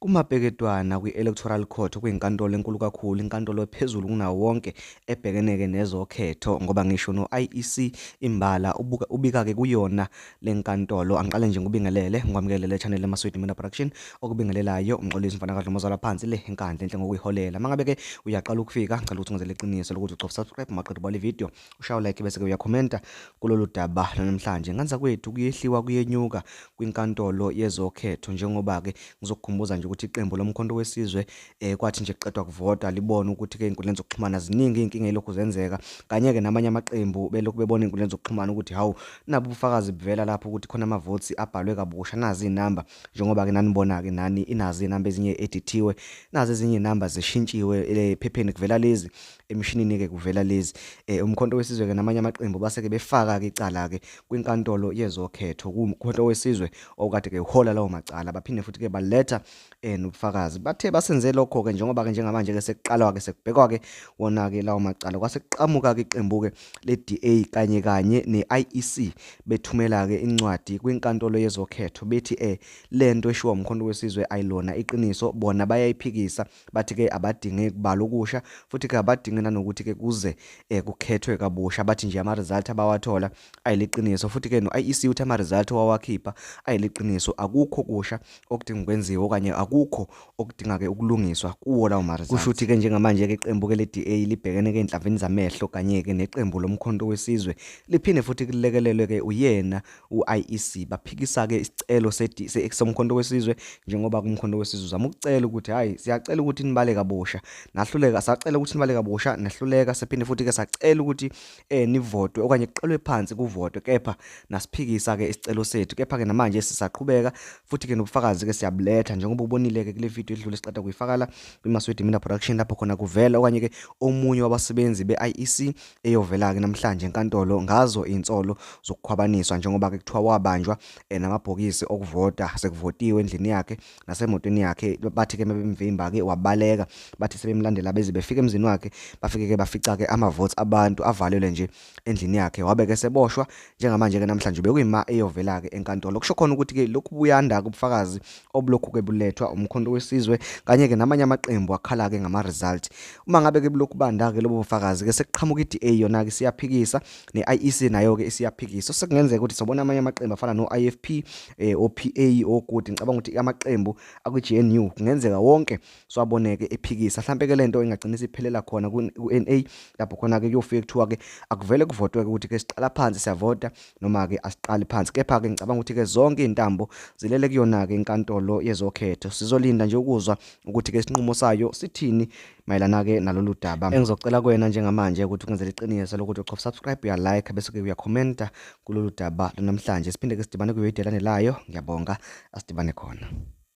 kumabheketwana kwi-Electoral Court okuyinkantolo enkulu kakhulu, inkantolo ephezulu kunawo wonke ebhekeneke nezokhetho, ngoba ngisho no-IEC imbala ubika-ke kuyona le nkantolo. Angiqale nje ngikubingelele ngikwamukele le channel eMaswidi Media Production okubingelelayo umxolisi Mfanakadlo Mozala phansi le inkandla enhle ngokuyiholela. Mangabe-ke uyaqala ukufika ngicela ukuthi ungenzele iqiniso lokuthi ucofa subscribe maqedwe bale video, ushaye like bese-ke uyakhomenta kulolu daba namhlanje. Nganza kwethu kuyehliwa kuyenyuka kwinkantolo yezokhetho, njengoba-ke ngizokukhumbuza nje ukuthi iqembu lomkhonto wesizwe kwathi nje kuqedwa kuvota libona ukuthi-ke ey'nkundleni zokuxhumana ziningi iy'nkinga ey'lokhu zenzeka, kanye-ke namanye amaqembu belokhu bebona ey'nkundleni zokuxhumana ukuthi hawu nabo ubufakazi buvela lapho ukuthi khona amavoti abhalwe kabusha, nazi iy'namba njengoba-ke nanibona-ke nani inazi iy'namba ezinye edithiwe, nazi ezinye iy'namba zishintshiwe ephepheni kuvela lezi, emishinini-ke kuvela lezi. Umkhonto wesizwe-ke namanye amaqembu base-ke befaka-ke icala-ke kwinkantolo yezokhetho kumkhonto wesizwe okade-ke uhola lawo macala, baphinde futhi-ke baletha nobufakazi. Bathe basenze lokho-ke njengoba-ke njengamanje-ke sekuqalwa-ke sekubhekwa-ke wona-ke lawo macala, kwase kuqhamuka-ke iqembu-ke le-DA kanye ne-IEC bethumela-ke incwadi kwinkantolo yezokhetho bethi lento eshiwo umkhonto wesizwe ayilona iqiniso, bona bayayiphikisa, bathi-ke abadinge kubala okusha futhi-ke abadinge nanokuthi-ke kuze kukhethwe kabusha. Bathi nje ama-result abawathola ayiliqiniso, futhi-ke no-IEC uthi ama-result owawakhipha ayiliqiniso, akukho kusha okudinga ukwenziwa okanye akukho okudinga-ke ukulungiswa kuwo lawo ma-results. Kusho ukuthi-ke njengamanje-ke iqembu-ke le-DA libhekene-ke ey'nhlavini zamehlo kanye-ke neqembu lomkhonto wesizwe liphinde futhi kulekelelwe-ke uyena u-IEC. Baphikisa-ke isicelo somkhonto wesizwe, njengoba kumkhonto wesizwe uzama ukucela ukuthi hhayi siyacela ukuthi nibale kabusha, nahluleka, sacela ukuthi nibale kabusha nahluleka, sephinde futhi-ke sacela ukuthi nivotwe okanye kuqelwe phansi kuvotwe, kepha nasiphikisa-ke isicelo sethu. Kepha-ke namanje sisaqhubeka futhi-ke nobufakazi-ke siyabuletha, njengoba ubonile-ke kule video edlule siqeda kuyifakala kwiMaswidi Media Production, lapho khona kuvela okanye-ke omunye wabasebenzi be-IEC eyovela-ke namhlanje enkantolo ngazo iy'nsolo zokukhwabaniswa, njengoba-ke kuthiwa wabanjwa namabhokisi okuvota sekuvotiwe endlini yakhe nasemotweni yakhe. Bathi-ke mebemvimba-ke wabaleka, bathi sebemlandela beze befika emzini wakhe bafike-ke bafica-ke amavoti abantu avalelwe nje endlini yakhe, wabeke seboshwa. Njengamanje-ke namhlanje bekuyima eyovela-ke enkantolo, kusho khona ukuthi-ke lokhu buyanda-ke ubufakazi obulokhu-ke bulethwa umkhonto wesizwe kanye-ke namanye amaqembu akhala-ke ngama-result. Uma ngabe-ke bulokhu banda-ke lobo bufakazi-ke sekuqhamuka i-DA yona-ke siyaphikisa, ne-IEC nayo-ke isiyaphikisa. Sekungenzeka ukuthi sobona amanye amaqembu afana no-IFP, o-PA, ogudi, ngicabanga ukuthi amaqembu akwi-GNU kungenzeka wonke swaboneke ephikisa. Mhlampe-ke lento ingagcina isiphelela khona ku-NA, lapho khona-ke kuyofika kuthiwa-ke akuvele kuvotwe-ke ukuthi-ke siqala phansi siyavota noma-ke asiqali phansi. Kepha-ke ngicabanga ukuthi-ke zonke iy'ntambo zilele kuyona-ke inkantolo yezokhetho. Sizolinda nje ukuzwa ukuthi-ke isinqumo sayo sithini mayelana-ke nalolu daba. Engizocela kuwena njengamanje ukuthi ungenzele iqiniso lokuthi ucofa subscribe, uyalike bese-ke uyakhomenta kulolu daba namhlanje. Siphinde-ke sidibane kwividiyo elandelayo. Ngiyabonga, asidibane khona.